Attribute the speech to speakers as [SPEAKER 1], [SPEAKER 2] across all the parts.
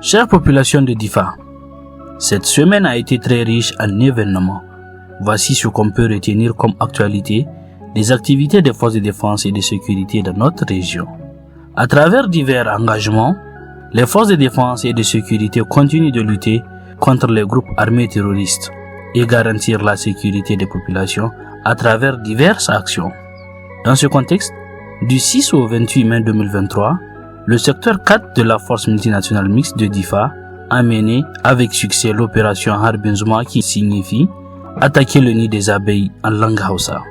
[SPEAKER 1] Chère population de Difa, cette semaine a été très riche en événements. Voici ce qu'on peut retenir comme actualité des activités des forces de défense et de sécurité de notre région. À travers divers engagements, les forces de défense et de sécurité continuent de lutter contre les groupes armés terroristes et garantir la sécurité des populations à travers diverses actions. Dans ce contexte, du 6 au 28 mai 2023, le secteur 4 de la force multinationale mixte de Difa a mené avec succès l'opération Harbin Zuma qui signifie attaquer le nid des abeilles en langue Hausa.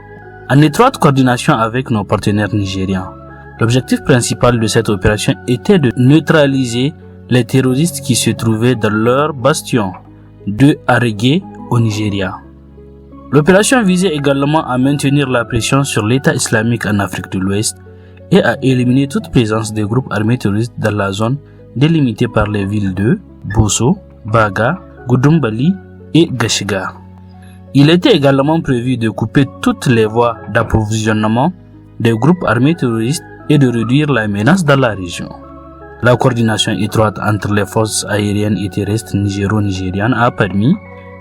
[SPEAKER 1] En étroite coordination avec nos partenaires nigériens, l'objectif principal de cette opération était de neutraliser les terroristes qui se trouvaient dans leur bastion de Aregué au Nigeria. L'opération visait également à maintenir la pression sur l'État islamique en Afrique de l'Ouest et à éliminer toute présence des groupes armés terroristes dans la zone délimitée par les villes de Bosso, Baga, Goudumbali et Gashiga. Il était également prévu de couper toutes les voies d'approvisionnement des groupes armés terroristes et de réduire la menace dans la région. La coordination étroite entre les forces aériennes et terrestres nigéro-nigérianes a permis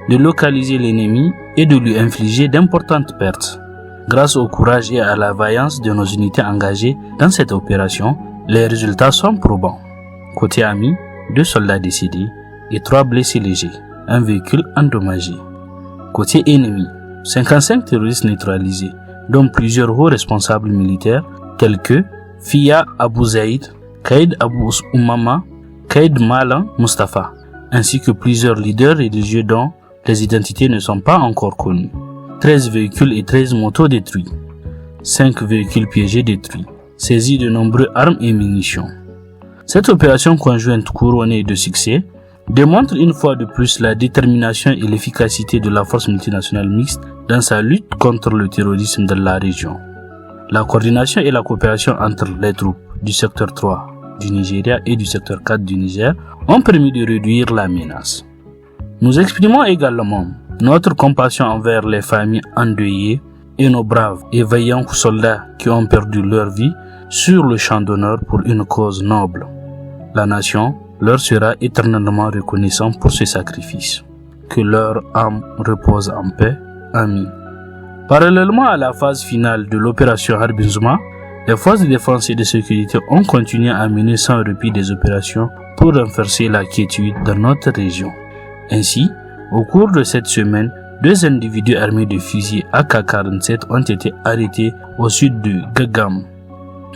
[SPEAKER 1] de localiser l'ennemi et de lui infliger d'importantes pertes. Grâce au courage et à la vaillance de nos unités engagées dans cette opération, les résultats sont probants. Côté ami, 2 soldats décédés et 3 blessés légers, un véhicule endommagé. Côté ennemi, 55 terroristes neutralisés, dont plusieurs hauts responsables militaires tels que Fia Abou Zaïd, Kaïd Abou Oumama, Kaïd Malan Mustafa, ainsi que plusieurs leaders religieux dont les identités ne sont pas encore connues. 13 véhicules et 13 motos détruits. 5 véhicules piégés détruits. Saisis de nombreuses armes et munitions. Cette opération conjointe couronnée de succès démontre une fois de plus la détermination et l'efficacité de la force multinationale mixte dans sa lutte contre le terrorisme dans la région. La coordination et la coopération entre les troupes du secteur 3 du Nigeria et du secteur 4 du Niger ont permis de réduire la menace. Nous exprimons également notre compassion envers les familles endeuillées et nos braves et vaillants soldats qui ont perdu leur vie sur le champ d'honneur pour une cause noble. La nation leur sera éternellement reconnaissante pour ce sacrifice. Que leur âme repose en paix. Amin. Parallèlement à la phase finale de l'opération Harbin Zuma, les forces de défense et de sécurité ont continué à mener sans répit des opérations pour renforcer la quiétude dans notre région. Ainsi, au cours de cette semaine, 2 individus armés de fusils AK-47 ont été arrêtés au sud de Gagam.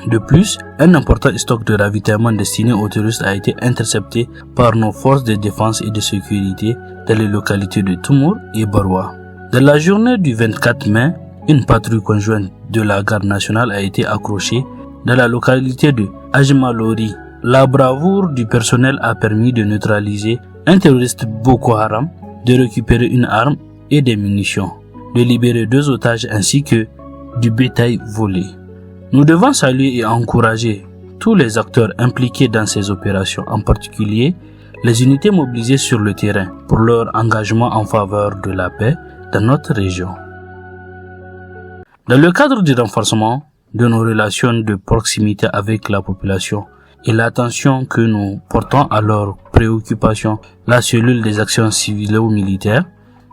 [SPEAKER 1] De plus, un important stock de ravitaillement destiné aux terroristes a été intercepté par nos forces de défense et de sécurité dans les localités de Toumour et Barwa. Dans la journée du 24 mai, une patrouille conjointe de la garde nationale a été accrochée dans la localité de Ajmalori. La bravoure du personnel a permis de neutraliser un terroriste Boko Haram, de récupérer une arme et des munitions, de libérer 2 otages ainsi que du bétail volé. Nous devons saluer et encourager tous les acteurs impliqués dans ces opérations, en particulier les unités mobilisées sur le terrain pour leur engagement en faveur de la paix dans notre région. Dans le cadre du renforcement de nos relations de proximité avec la population et l'attention que nous portons à leurs préoccupations, la cellule des actions civiles ou militaires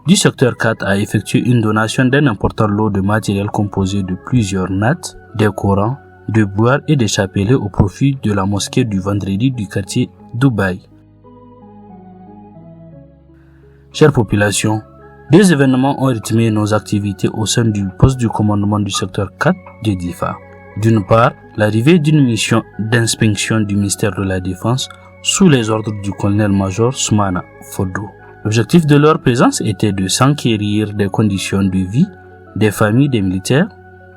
[SPEAKER 1] du secteur 4 a effectué une donation d'un important lot de matériel composé de plusieurs nattes, des Corans, de boires et des chapelets au profit de la mosquée du vendredi du quartier Dubaï. Chère population, 2 événements ont rythmé nos activités au sein du poste du commandement du secteur 4 de Difa. D'une part, l'arrivée d'une mission d'inspection du ministère de la Défense sous les ordres du colonel-major Soumana Fodo. L'objectif de leur présence était de s'enquérir des conditions de vie des familles des militaires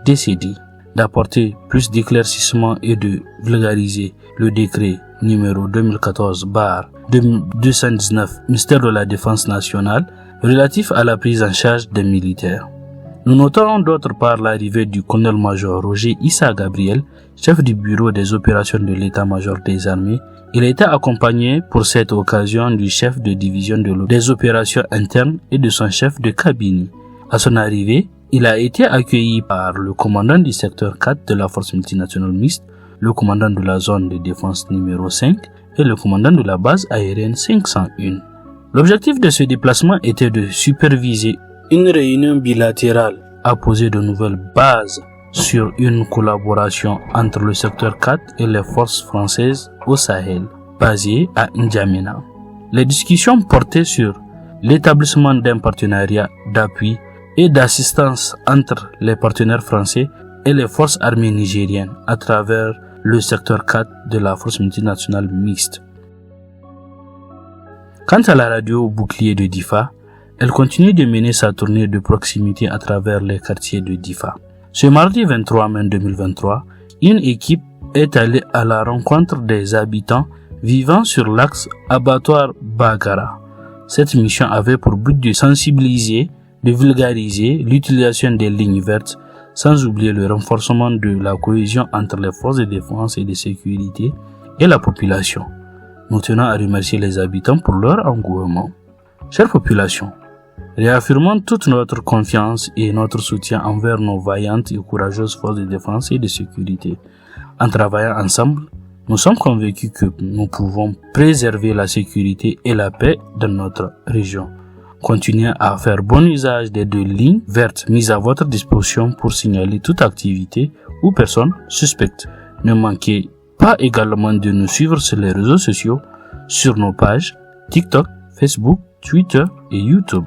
[SPEAKER 1] décédés, d'apporter plus d'éclaircissements et de vulgariser le décret numéro 2014/219 ministère de la Défense nationale relatif à la prise en charge des militaires. Nous notons d'autre part l'arrivée du colonel-major Roger Issa Gabriel, chef du bureau des opérations de l'état-major des armées. Il a été accompagné pour cette occasion du chef de division des opérations internes et de son chef de cabinet. À son arrivée, il a été accueilli par le commandant du secteur 4 de la force multinationale mixte, le commandant de la zone de défense numéro 5, et le commandant de la base aérienne 501. L'objectif de ce déplacement était de superviser une réunion bilatérale à poser de nouvelles bases sur une collaboration entre le secteur 4 et les forces françaises au Sahel, basées à N'Djamena. Les discussions portaient sur l'établissement d'un partenariat d'appui et d'assistance entre les partenaires français et les forces armées nigériennes à travers le secteur 4 de la force multinationale mixte. Quant à la radio bouclier de Difa, elle continue de mener sa tournée de proximité à travers les quartiers de Difa. Ce mardi 23 mai 2023, une équipe est allée à la rencontre des habitants vivant sur l'axe abattoir-Bagara. Cette mission avait pour but de sensibiliser, de vulgariser l'utilisation des lignes vertes, sans oublier le renforcement de la cohésion entre les forces de défense et de sécurité et la population. Nous tenons à remercier les habitants pour leur engouement. Chère population, réaffirmons toute notre confiance et notre soutien envers nos vaillantes et courageuses forces de défense et de sécurité. En travaillant ensemble, nous sommes convaincus que nous pouvons préserver la sécurité et la paix dans notre région. Continuez à faire bon usage des 2 lignes vertes mises à votre disposition pour signaler toute activité ou personne suspecte. Ne manquez pas également de nous suivre sur les réseaux sociaux, sur nos pages TikTok, Facebook, Twitter et YouTube.